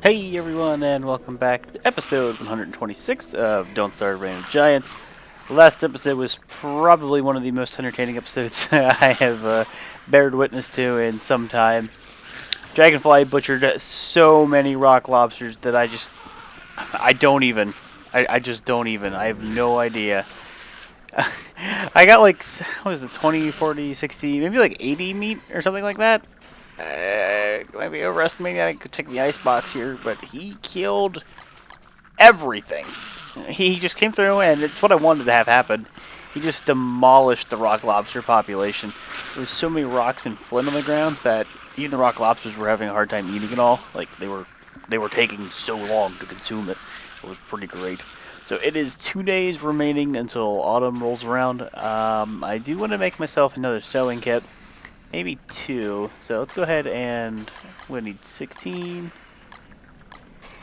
Hey everyone, and welcome back to episode 126 of Don't Start Rain of Giants. The last episode was probably one of the most entertaining episodes I have bared witness to in some time. Dragonfly butchered so many rock lobsters that I don't even, I just don't even, I have no idea. I got like, what was it, 20, 40, 60, maybe like 80 meat or something like that. Might be overestimating. I could take the ice box here, but he killed everything. He just came through, and it's what I wanted to have happen. He just demolished the rock lobster population. There was so many rocks and flint on the ground that even the rock lobsters were having a hard time eating it all. Like they were taking so long to consume it. It was pretty great. So it is 2 days remaining until autumn rolls around. I do want to make myself another sewing kit. Maybe 2. So let's go ahead and we need 16.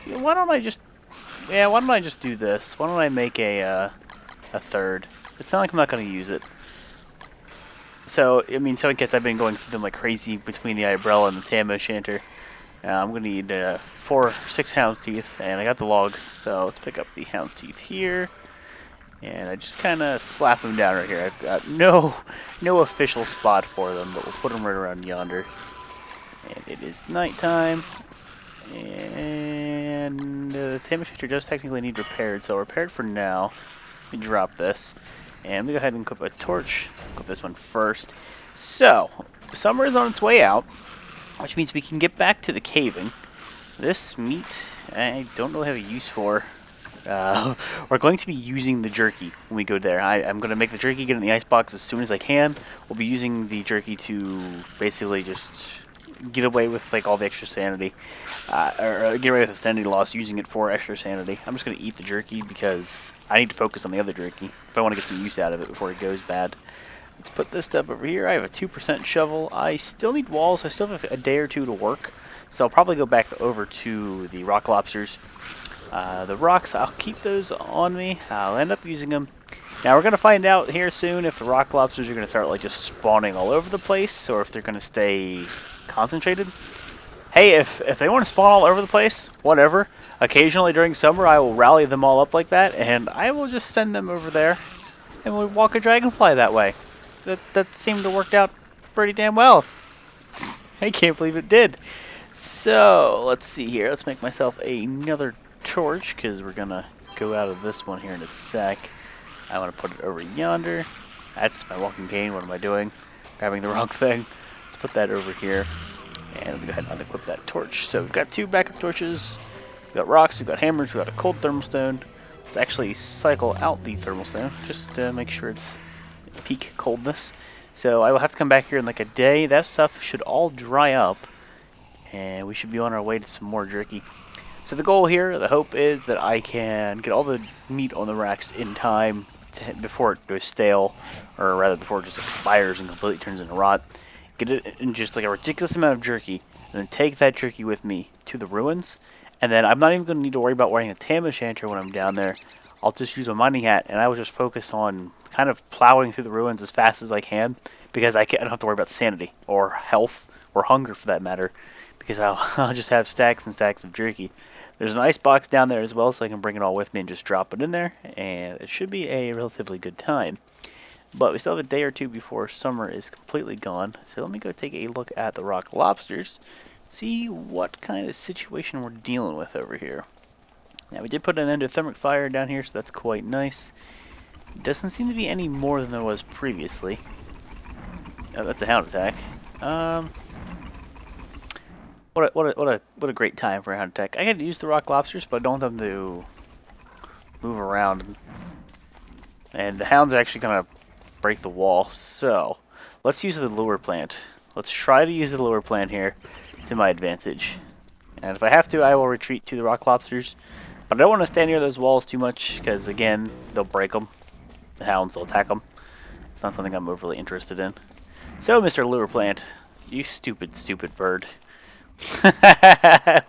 Yeah, why don't I just do this? Why don't I make a third? It's not like I'm not going to use it. So I mean, sewing kits, I've been going through them like crazy between the umbrella and the tam shanter. I'm going to need 6 hound's teeth, and I got the logs. So let's pick up the hound's teeth here. And I just kind of slap them down right here. I've got no official spot for them, but we'll put them right around yonder. And it is nighttime. And the tam shifter does technically need repaired, so repaired for now. Let me drop this. And let me go ahead and equip a torch. Equip this one first. So, summer is on its way out, which means we can get back to the caving. This meat, I don't really have a use for. We're going to be using the jerky when we go there. I'm going to make the jerky, get in the icebox as soon as I can. We'll be using the jerky to basically just get away with like all the extra sanity, or get away with the sanity loss using it for extra sanity. I'm just going to eat the jerky because I need to focus on the other jerky if I want to get some use out of it before it goes bad. Let's put this stuff over here. I have a 2% shovel. I still need walls. I still have a day or two to work, so I'll probably go back over to the rock lobsters. The rocks, I'll keep those on me. I'll end up using them. Now we're going to find out here soon if the rock lobsters are going to start like just spawning all over the place or if they're going to stay concentrated. Hey, if they want to spawn all over the place, whatever. Occasionally during summer I will rally them all up like that and I will just send them over there and we'll walk a dragonfly that way. That seemed to work out pretty damn well. I can't believe it did. So, let's see here. Let's make myself another torch because we're gonna go out of this one here in a sec. I want to put it over yonder. That's my walking cane. What am I doing? Grabbing the wrong thing. Let's put that over here and let me go ahead and unequip that torch. So we've got 2 backup torches. We've got rocks, we've got hammers, we've got a cold thermal stone. Let's actually cycle out the thermal stone just to make sure it's peak coldness. So I will have to come back here in like a day. That stuff should all dry up and we should be on our way to some more jerky. So the goal here, the hope is that I can get all the meat on the racks in time before it goes stale, or rather before it just expires and completely turns into rot. Get it in just like a ridiculous amount of jerky, and then take that jerky with me to the ruins. And then I'm not even going to need to worry about wearing a tam shanter when I'm down there. I'll just use a mining hat, and I will just focus on kind of plowing through the ruins as fast as I can, because I don't have to worry about sanity, or health, or hunger for that matter, because I'll just have stacks and stacks of jerky. There's an ice box down there as well, so I can bring it all with me and just drop it in there, and it should be a relatively good time. But we still have a day or two before summer is completely gone, so let me go take a look at the rock lobsters, see what kind of situation we're dealing with over here. Now, we did put an endothermic fire down here, so that's quite nice. Doesn't seem to be any more than there was previously. Oh, that's a hound attack. What a great time for a hound attack. I could use the rock lobsters, but I don't want them to move around. And the hounds are actually gonna break the wall. So let's use the lure plant. Let's try to use the lure plant here to my advantage. And if I have to, I will retreat to the rock lobsters. But I don't want to stand near those walls too much because again, they'll break them. The hounds will attack them. It's not something I'm overly interested in. So, Mr. Lure Plant, you stupid, stupid bird.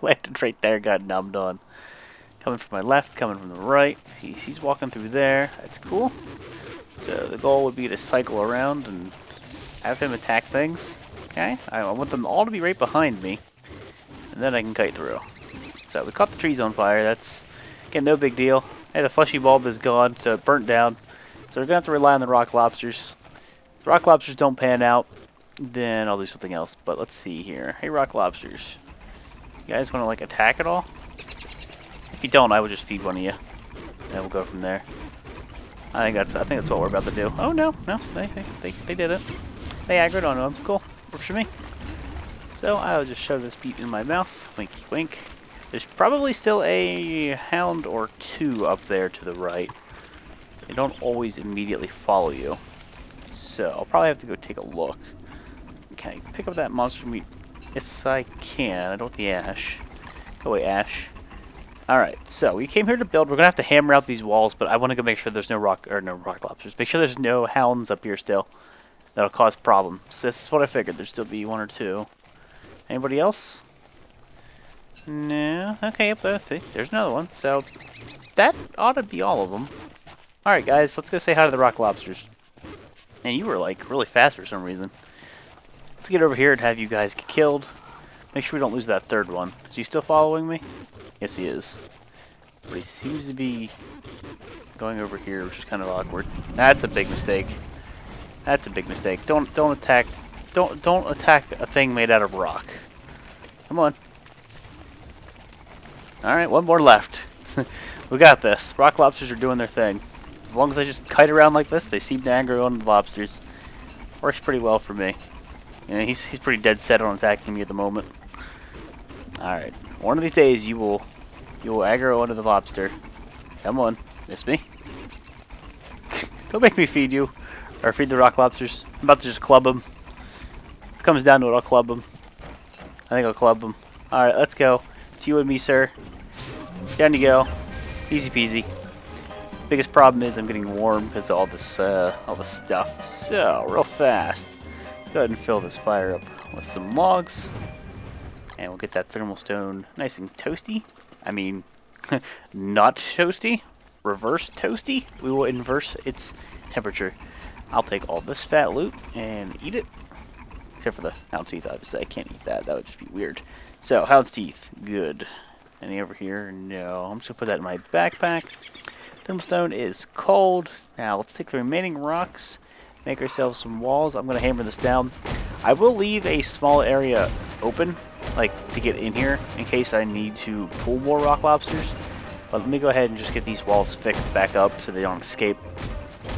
Landed right there, got numbed on. Coming from my left, coming from the right. He's walking through there. That's cool. So the goal would be to cycle around and have him attack things. Okay? I want them all to be right behind me. And then I can kite through. So we caught the trees on fire. That's, again, no big deal. Hey, the fleshy bulb is gone, so it burnt down. So we're going to have to rely on the rock lobsters. If rock lobsters don't pan out, then I'll do something else. But let's see here. Hey, rock lobsters. You guys want to, like, attack at all? If you don't, I will just feed one of you. And we'll go from there. I think that's what we're about to do. Oh, no. They did it. They aggroed onto him. Cool. Works for me. So I'll just shove this beet in my mouth. Winky wink. There's probably still a hound or two up there to the right. They don't always immediately follow you. So I'll probably have to go take a look. Can I pick up that monster meat? Yes, I can. I don't want the ash. Go away, ash. Alright, so we came here to build. We're going to have to hammer out these walls, but I want to go make sure there's no rock lobsters. Make sure there's no hounds up here still. That'll cause problems. So this is what I figured. There'd still be one or two. Anybody else? No. Okay, yep, there's another one. So that ought to be all of them. Alright, guys, let's go say hi to the rock lobsters. And you were, like, really fast for some reason. Let's get over here and have you guys get killed. Make sure we don't lose that third one. Is he still following me? Yes, he is. But he seems to be going over here, which is kind of awkward. That's a big mistake. That's a big mistake. Don't attack. Don't attack a thing made out of rock. Come on. All right, one more left. We got this. Rock lobsters are doing their thing. As long as I just kite around like this, they seem to aggro on the lobsters. Works pretty well for me. You know, he's pretty dead set on attacking me at the moment. All right. One of these days, you will aggro onto the lobster. Come on, miss me. Don't make me feed you, or feed the rock lobsters. I'm about to just club them. If it comes down to it, I'll club them. I think I'll club them. All right, let's go. It's you and me, sir. Down you go. Easy peasy. Biggest problem is I'm getting warm because of all this stuff. So real fast, let's go ahead and fill this fire up with some logs. And we'll get that thermal stone nice and toasty. I mean, not toasty. Reverse toasty. We will inverse its temperature. I'll take all this fat loot and eat it. Except for the hound's teeth, obviously. I can't eat that. That would just be weird. So, hound's teeth. Good. Any over here? No. I'm just going to put that in my backpack. Thermal stone is cold. Now, let's take the remaining rocks. Make ourselves some walls. I'm going to hammer this down. I will leave a small area open, like to get in here in case I need to pull more rock lobsters. But let me go ahead and just get these walls fixed back up so they don't escape.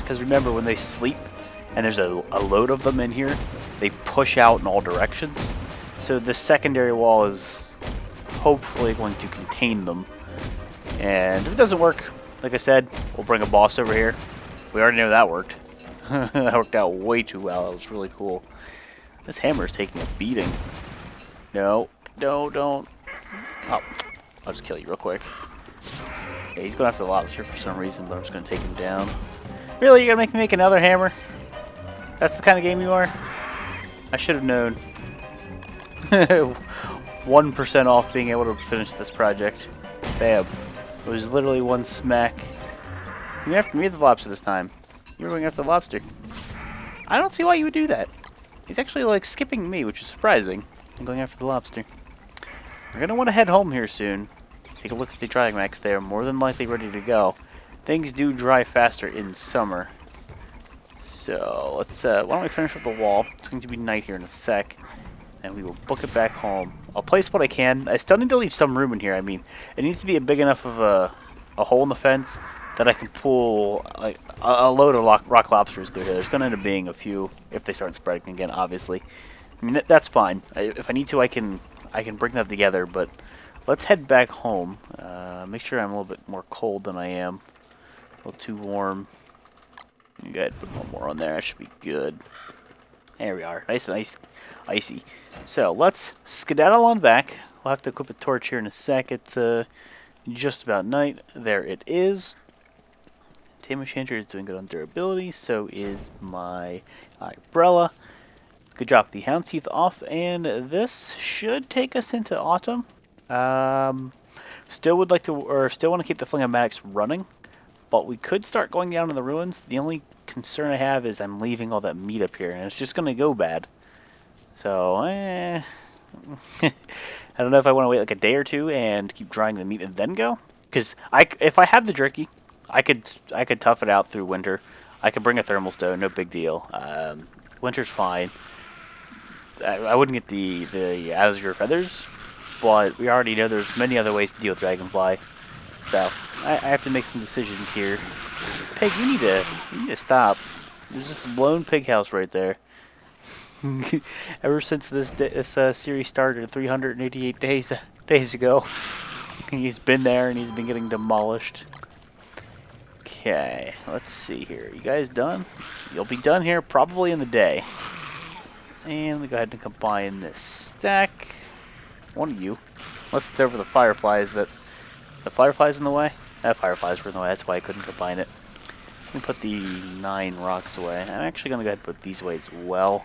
Because remember, when they sleep and there's a load of them in here, they push out in all directions. So the secondary wall is hopefully going to contain them. And if it doesn't work, like I said, we'll bring a boss over here. We already know that worked. That worked out way too well. That was really cool. This hammer is taking a beating. No, don't. Oh, I'll just kill you real quick. Yeah, he's going after the lobster for some reason, but I'm just going to take him down. Really? You're going to make me make another hammer? That's the kind of game you are? I should have known. 1% off being able to finish this project. Bam. It was literally one smack. You're going after me the lobster this time. You're going after the lobster. I don't see why you would do that. He's actually like skipping me, which is surprising. I'm going after the lobster. We're going to want to head home here soon. Take a look at the drying racks. They are more than likely ready to go. Things do dry faster in summer. So let's, why don't we finish up the wall? It's going to be night here in a sec. And we will book it back home. I'll place what I can. I still need to leave some room in here. I mean, it needs to be a big enough of a hole in the fence that I can pull like a load of rock lobsters through here. There's going to end up being a few if they start spreading again, obviously. I mean, that's fine. If I need to, I can bring that together, but let's head back home. Make sure I'm a little bit more cold than I am. A little too warm. You go ahead and put one more on there. That should be good. There we are. Nice and icy. So let's skedaddle on back. We'll have to equip a torch here in a sec. It's just about night. There it is. Tam Enchanter is doing good on durability. So is my umbrella. Good job. The hound teeth off, and this should take us into autumn. Still want to keep the Flingamatics running, but we could start going down to the ruins. The only concern I have is I'm leaving all that meat up here, and it's just going to go bad. So, I don't know if I want to wait like a day or two and keep drying the meat and then go. Because if I had the jerky, I could tough it out through winter. I could bring a thermal stove, no big deal. Winter's fine. I wouldn't get the azure feathers, but we already know there's many other ways to deal with dragonfly. So I have to make some decisions here. Pig, you need to stop. There's this lone pig house right there. Ever since this series started 388 days ago, he's been there and he's been getting demolished. Okay, let's see here. You guys done? You'll be done here probably in the day. And we go ahead and combine this stack. One of you. Unless it's over the fireflies that... The fireflies in the way? Fireflies were in the way, that's why I couldn't combine it. Let me put the 9 rocks away. I'm actually going to go ahead and put these away as well.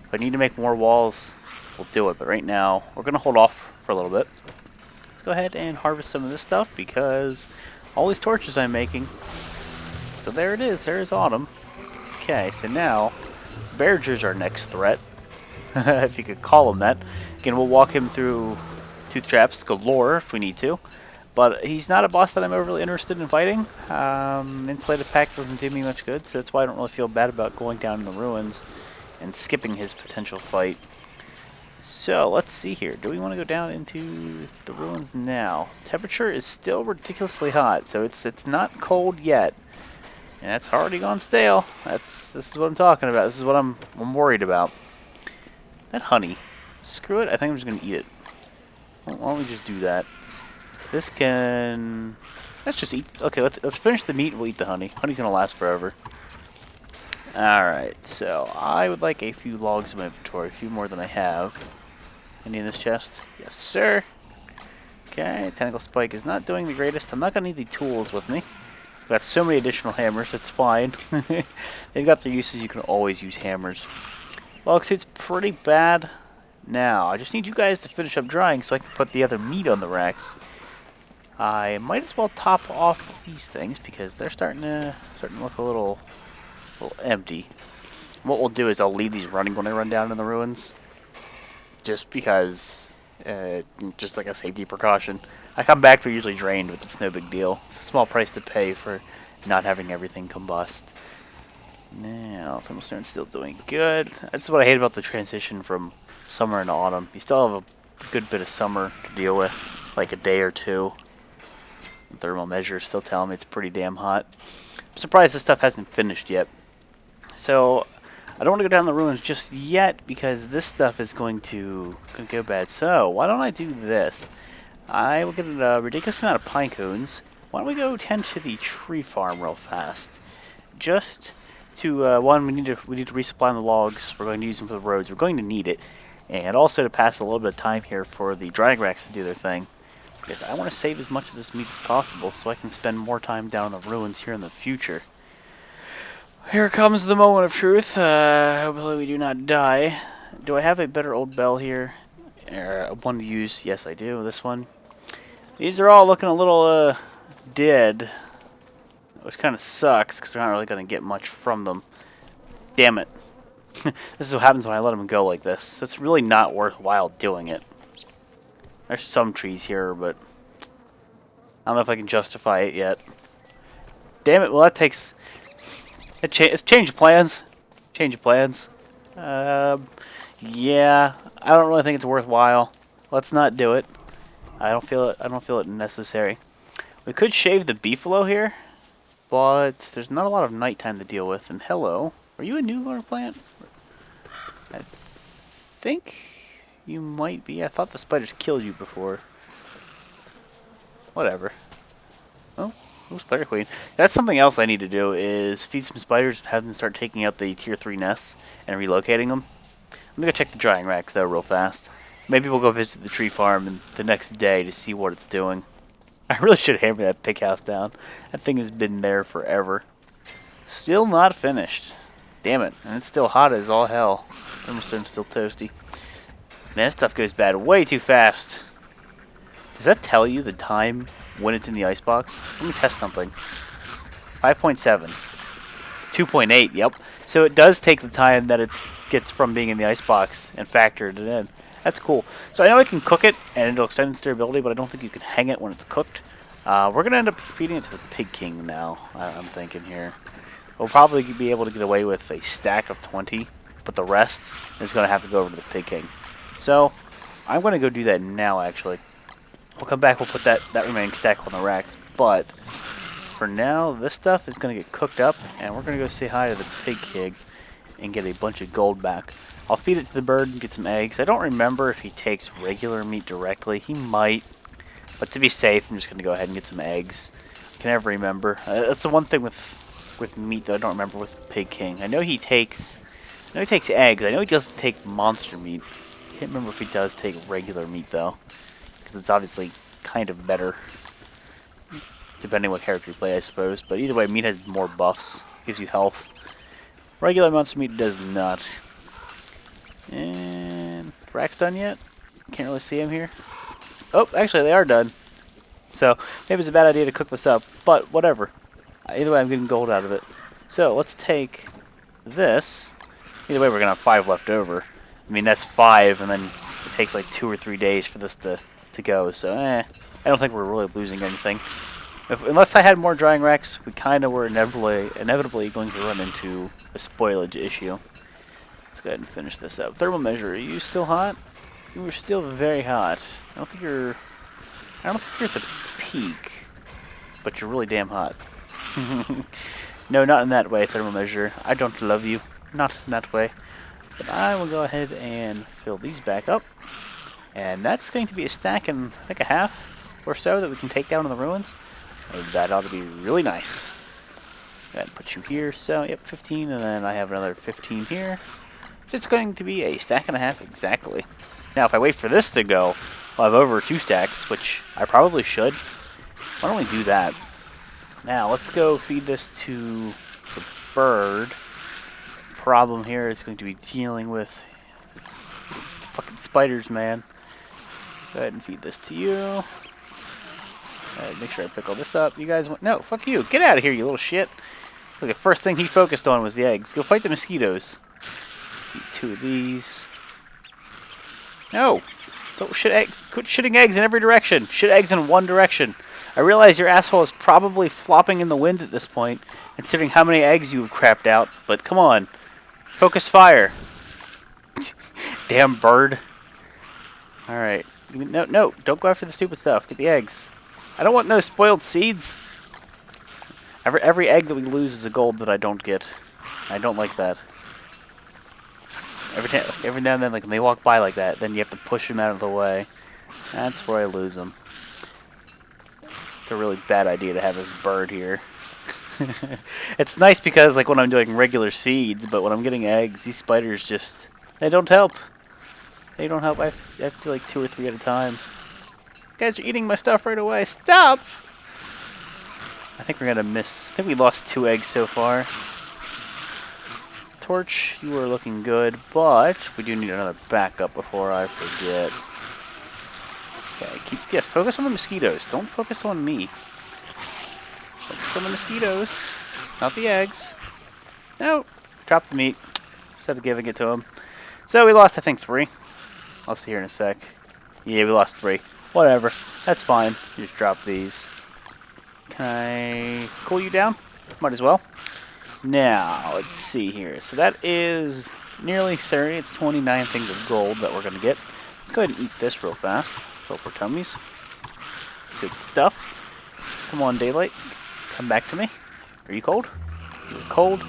If I need to make more walls, we'll do it. But right now, we're going to hold off for a little bit. Let's go ahead and harvest some of this stuff because all these torches I'm making. So there it is. There is autumn. Okay, so now, Bearger's our next threat. If you could call him that. Again, we'll walk him through tooth traps galore if we need to. But he's not a boss that I'm overly interested in fighting. Insulated pack doesn't do me much good, so that's why I don't really feel bad about going down in the ruins and skipping his potential fight. So, let's see here. Do we want to go down into the ruins now? Temperature is still ridiculously hot, so it's not cold yet. And it's already gone stale. This is what I'm talking about. This is what I'm worried about. That honey. Screw it. I think I'm just going to eat it. Why don't we just do that? This can... Let's just eat... Okay, let's finish the meat and we'll eat the honey. Honey's going to last forever. Alright, so I would like a few logs in my inventory. A few more than I have. Any in this chest? Yes, sir. Okay, tentacle spike is not doing the greatest. I'm not going to need the tools with me. I've got so many additional hammers, it's fine. They've got their uses, you can always use hammers. Log suit's pretty bad. Now, I just need you guys to finish up drying so I can put the other meat on the racks. I might as well top off these things because they're starting to look a little empty. What we'll do is I'll leave these running when I run down in the ruins. Just because, just like a safety precaution. I come back, they're usually drained, but it's no big deal. It's a small price to pay for not having everything combust. Now, Thermalstone's still doing good. That's what I hate about the transition from summer into autumn. You still have a good bit of summer to deal with, like a day or two. The thermal measure is still telling me it's pretty damn hot. I'm surprised this stuff hasn't finished yet. So, I don't want to go down the ruins just yet because this stuff is going to go bad. So, why don't I do this? I will get a ridiculous amount of pine cones. Why don't we go tend to the tree farm real fast? Just to, one, we need to resupply the logs. We're going to use them for the roads. We're going to need it. And also to pass a little bit of time here for the drying racks to do their thing. Because I want to save as much of this meat as possible so I can spend more time down in the ruins here in the future. Here comes the moment of truth. Hopefully we do not die. Do I have a better old bell here? One to use? Yes, I do. This one. These are all looking a little dead. Which kind of sucks because we're not really going to get much from them. Damn it. This is what happens when I let them go like this. It's really not worthwhile doing it. There's some trees here, but I don't know if I can justify it yet. Damn it, well that takes... It's change of plans. Change of plans. Yeah, I don't really think it's worthwhile. Let's not do it. I don't feel it necessary. We could shave the beefalo here, but there's not a lot of nighttime to deal with. And hello, are you a new lure plant? I think you might be. I thought the spiders killed you before. Whatever. Oh, spider queen. That's something else I need to do is feed some spiders and have them start taking out the tier 3 nests and relocating them. Let me go check the drying racks though real fast. Maybe we'll go visit the tree farm the next day to see what it's doing. I really should hammer that pig house down. That thing has been there forever. Still not finished. Damn it. And it's still hot as all hell. Thermalstone's still toasty. Man, this stuff goes bad way too fast. Does that tell you the time when it's in the icebox? Let me test something. 5.7. 2.8, yep. So it does take the time that it gets from being in the icebox and factored it in. That's cool. So I know I can cook it, and it'll extend its durability, but I don't think you can hang it when it's cooked. We're going to end up feeding it to the Pig King now, I'm thinking here. We'll probably be able to get away with a stack of 20, but the rest is going to have to go over to the Pig King. So I'm going to go do that now, actually. We'll come back, we'll put that remaining stack on the racks, but for now, this stuff is going to get cooked up, and we're going to go say hi to the Pig King and get a bunch of gold back. I'll feed it to the bird and get some eggs. I don't remember if he takes regular meat directly. He might, but to be safe, I'm just going to go ahead and get some eggs. I can never remember. That's the one thing with meat that I don't remember with Pig King. I know he takes eggs. I know he doesn't take monster meat. I can't remember if he does take regular meat, though, because it's obviously kind of better, depending what character you play, I suppose. But either way, meat has more buffs, gives you health. Regular monster meat does not. And rack's done yet? Can't really see them here. Oh, actually they are done. So maybe it's a bad idea to cook this up, but whatever. Either way, I'm getting gold out of it. So let's take this. Either way, we're gonna have 5 left over. I mean, that's 5, and then it takes like 2 or 3 days for this to go. So I don't think we're really losing anything. Unless I had more drying racks, we kind of were inevitably going to run into a spoilage issue. Let's go ahead and finish this up. Thermal measure, are you still hot? You were still very hot. I don't think you're at the peak, but you're really damn hot. No, not in that way, thermal measure. I don't love you. Not in that way. But I will go ahead and fill these back up. And that's going to be a stack and I think a half or so that we can take down in the ruins. That ought to be really nice. Go ahead and put you here. So, yep, 15, and then I have another 15 here. So it's going to be a stack and a half exactly. Now, if I wait for this to go, I'll have over 2 stacks, which I probably should. Why don't we do that? Now, let's go feed this to the bird. Problem here is going to be dealing with fucking spiders, man. Go ahead and feed this to you. Make sure I pick all this up. You guys want... No, fuck you. Get out of here, you little shit. Look, the first thing he focused on was the eggs. Go fight the mosquitoes. Eat 2 of these. No. Don't shit eggs. Quit shitting eggs in every direction. Shit eggs in one direction. I realize your asshole is probably flopping in the wind at this point, considering how many eggs you have crapped out, but come on. Focus fire. Damn bird. Alright. No. Don't go after the stupid stuff. Get the eggs. I don't want no spoiled seeds. Every egg that we lose is a gold that I don't get. I don't like that. Every now and then, like when they walk by like that, then you have to push them out of the way. That's where I lose them. It's a really bad idea to have this bird here. It's nice because like when I'm doing regular seeds, but when I'm getting eggs, these spiders just they don't help. They don't help. I have to do like 2 or 3 at a time. You guys are eating my stuff right away. Stop! I think we're gonna miss. I think we lost 2 eggs so far. Torch, you are looking good, but we do need another backup before I forget. Okay, yes, focus on the mosquitoes. Don't focus on me. Focus on the mosquitoes, not the eggs. No, drop the meat instead of giving it to him. So we lost, I think, 3. I'll see here in a sec. Yeah, we lost 3. Whatever, that's fine. You just drop these. Can I cool you down? Might as well. Now, let's see here. So that is nearly 30. It's 29 things of gold that we're going to get. Go ahead and eat this real fast. Go for tummies. Good stuff. Come on, daylight. Come back to me. Are you cold? You're cold.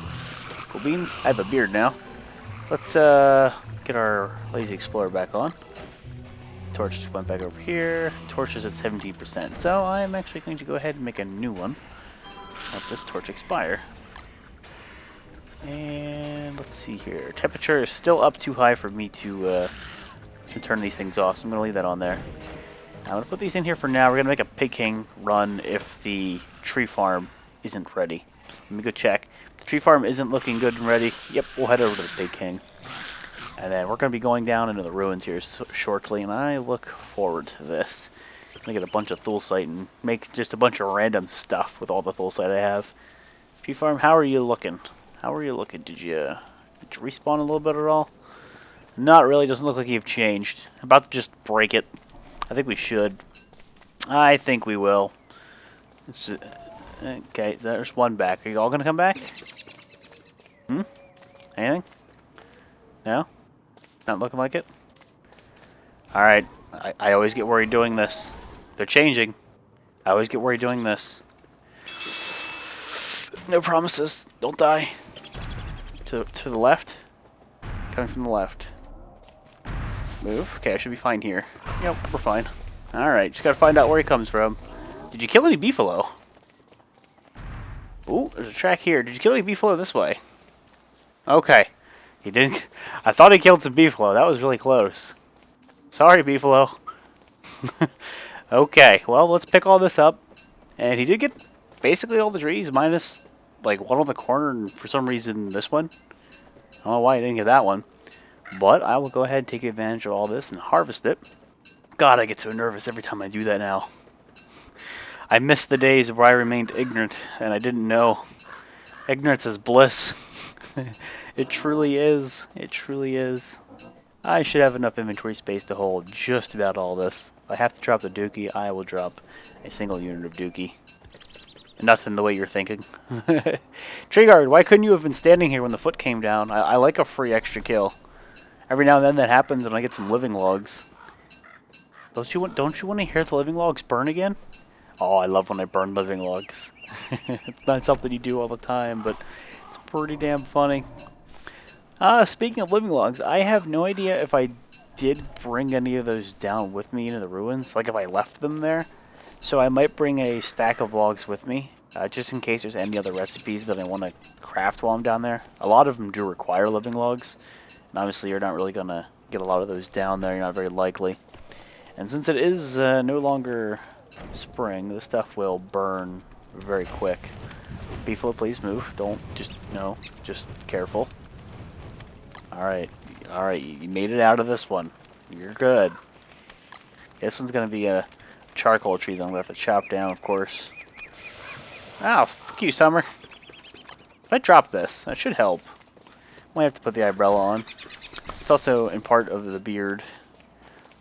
Cool beans. I have a beard now. Let's get our lazy explorer back on. Torch just went back over here. Torch is at 17%. So I'm actually going to go ahead and make a new one. Let this torch expire. And let's see here. Temperature is still up too high for me to turn these things off, so I'm going to leave that on there. I'm going to put these in here for now. We're going to make a Pig King run if the tree farm isn't ready. Let me go check. If the tree farm isn't looking good and ready, yep, we'll head over to the Pig King. And then we're going to be going down into the ruins here shortly, and I look forward to this. I'm going to get a bunch of thulsite and make just a bunch of random stuff with all the thulsite I have. Tree farm, how are you looking? How are you looking? Did you respawn a little bit at all? Not really. Doesn't look like you've changed. I'm about to just break it. I think we should. I think we will. Okay, there's one back. Are you all going to come back? Hmm? Anything? No? Not looking like it? Alright. I always get worried doing this. They're changing. I always get worried doing this. No promises. Don't die. To the left? Coming from the left. Move. Okay, I should be fine here. Yep, we're fine. Alright, just gotta find out where he comes from. Did you kill any beefalo? Ooh, there's a track here. Did you kill any beefalo this way? Okay. He didn't. I thought he killed some beefalo. That was really close. Sorry, beefalo. Okay, well, let's pick all this up. And he did get basically all the trees, minus like one on the corner, and for some reason this one. I don't know why he didn't get that one. But I will go ahead and take advantage of all this and harvest it. God, I get so nervous every time I do that now. I miss the days where I remained ignorant and I didn't know. Ignorance is bliss. It truly is. It truly is. I should have enough inventory space to hold just about all this. If I have to drop the dookie, I will drop a single unit of dookie. Nothing the way you're thinking. Tree guard, why couldn't you have been standing here when the foot came down? I like a free extra kill. Every now and then that happens and I get some living logs. Don't you want to hear the living logs burn again? Oh, I love when I burn living logs. It's not something you do all the time, but it's pretty damn funny. Speaking of living logs, I have no idea if I did bring any of those down with me into the ruins, like if I left them there. So I might bring a stack of logs with me, just in case there's any other recipes that I want to craft while I'm down there. A lot of them do require living logs, and obviously you're not really going to get a lot of those down there, you're not very likely. And since it is no longer spring, this stuff will burn very quick. Beefalo, please move. Don't, just careful. Alright, you made it out of this one. You're good. This one's going to be a charcoal tree that I'm going to have to chop down, of course. Ow, fuck you, Summer. If I drop this, that should help. Might have to put the umbrella on. It's also in part of the beard.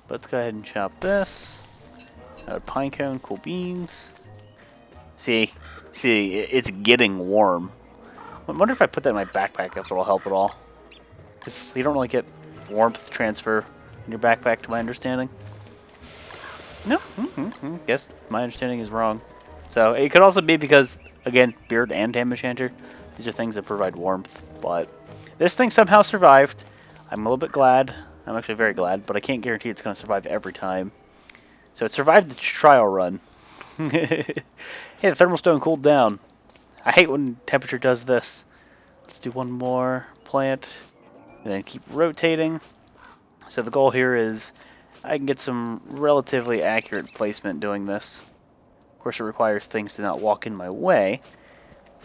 Let's go ahead and chop this. Another pine cone, cool beans. See, it's getting warm. I wonder if I put that in my backpack if it'll help at all. Because you don't really get warmth transfer in your backpack, to my understanding. No, guess my understanding is wrong. So it could also be because, again, beard and tam enchanter, these are things that provide warmth. But this thing somehow survived. I'm a little bit glad. I'm actually very glad, but I can't guarantee it's going to survive every time. So it survived the trial run. Hey, the thermal stone cooled down. I hate when temperature does this. Let's do one more plant, and then keep rotating. So the goal here is I can get some relatively accurate placement doing this. Of course, it requires things to not walk in my way,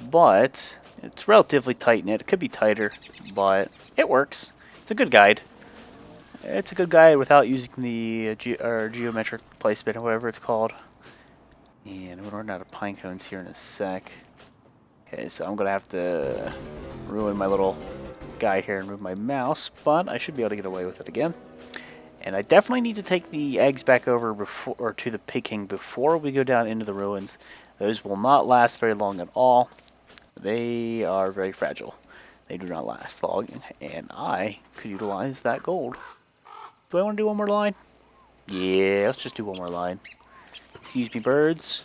but it's relatively tight knit. It could be tighter, but it works. It's a good guide. It's a good guide without using the geometric placement or whatever it's called. And we'll run out of pine cones here in a sec. Okay, so I'm going to have to ruin my little guide here and move my mouse, but I should be able to get away with it again. And I definitely need to take the eggs back over to the Pig King before we go down into the ruins. Those will not last very long at all. They are very fragile. They do not last long, and I could utilize that gold. Do I want to do one more line? Yeah, let's just do one more line. Excuse me, birds.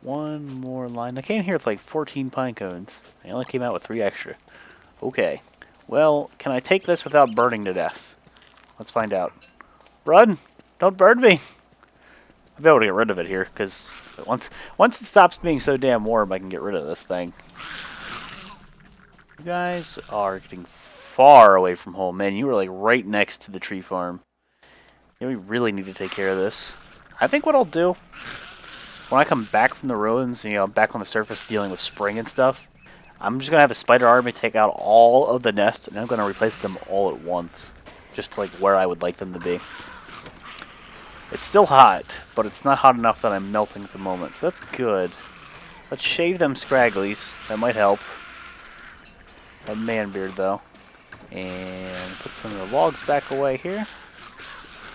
One more line. I came here with like 14 pine cones. I only came out with 3 extra. Okay. Well, can I take this without burning to death? Let's find out. Run! Don't burn me! I'll be able to get rid of it here, because once it stops being so damn warm, I can get rid of this thing. You guys are getting far away from home. Man, you were like right next to the tree farm. Yeah, we really need to take care of this. I think what I'll do, when I come back from the ruins, back on the surface dealing with spring and stuff, I'm just going to have a spider army take out all of the nests, and I'm going to replace them all at once. Just like where I would like them to be. It's still hot, but it's not hot enough that I'm melting at the moment, so that's good. Let's shave them scragglies. That might help. That man beard, though. And put some of the logs back away here.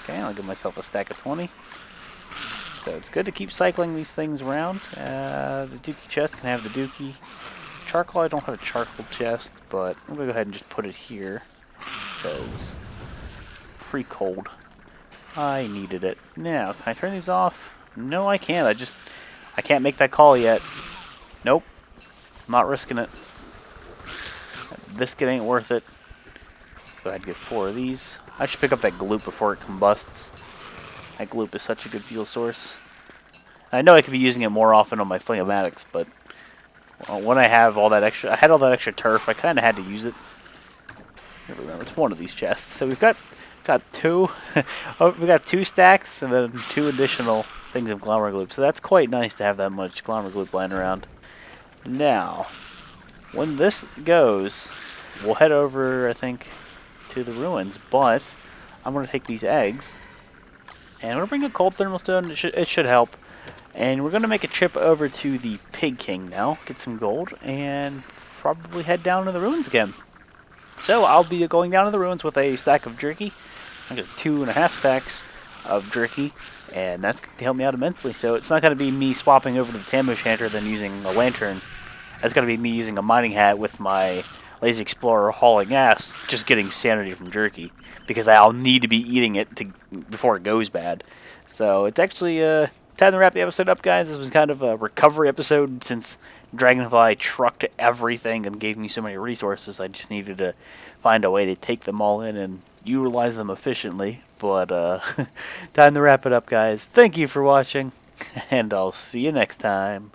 Okay, I'll give myself a stack of 20. So it's good to keep cycling these things around. The dookie chest can have the dookie. Charcoal, I don't have a charcoal chest, but I'm going to go ahead and just put it here. Because free cold. I needed it. Now, can I turn these off? No, I can't. I can't make that call yet. Nope. I'm not risking it. That biscuit ain't worth it. Go ahead and get 4 of these. I should pick up that gloop before it combusts. That gloop is such a good fuel source. I know I could be using it more often on my flamatics, but when I have all that extra, I had all that extra turf, I kind of had to use it. I remember, it's one of these chests. So we've got 2. Oh, we got 2 stacks and then 2 additional things of glamour gloop. So that's quite nice to have that much glamour gloop lying around. Now, when this goes, we'll head over, I think, to the ruins. But I'm going to take these eggs, and I'm going to bring a cold thermal stone. It should help. And we're going to make a trip over to the Pig King now, get some gold, and probably head down to the ruins again. So I'll be going down to the ruins with a stack of jerky. I got 2.5 stacks of jerky, and that's going to help me out immensely. So it's not going to be me swapping over to the Tam O'Shanter then using a lantern. It's going to be me using a mining hat with my Lazy Explorer hauling ass, just getting sanity from jerky, because I'll need to be eating it before it goes bad. So it's actually time to wrap the episode up, guys. This was kind of a recovery episode since Dragonfly trucked everything and gave me so many resources. I just needed to find a way to take them all in and utilize them efficiently. But time to wrap it up, guys. Thank you for watching, and I'll see you next time.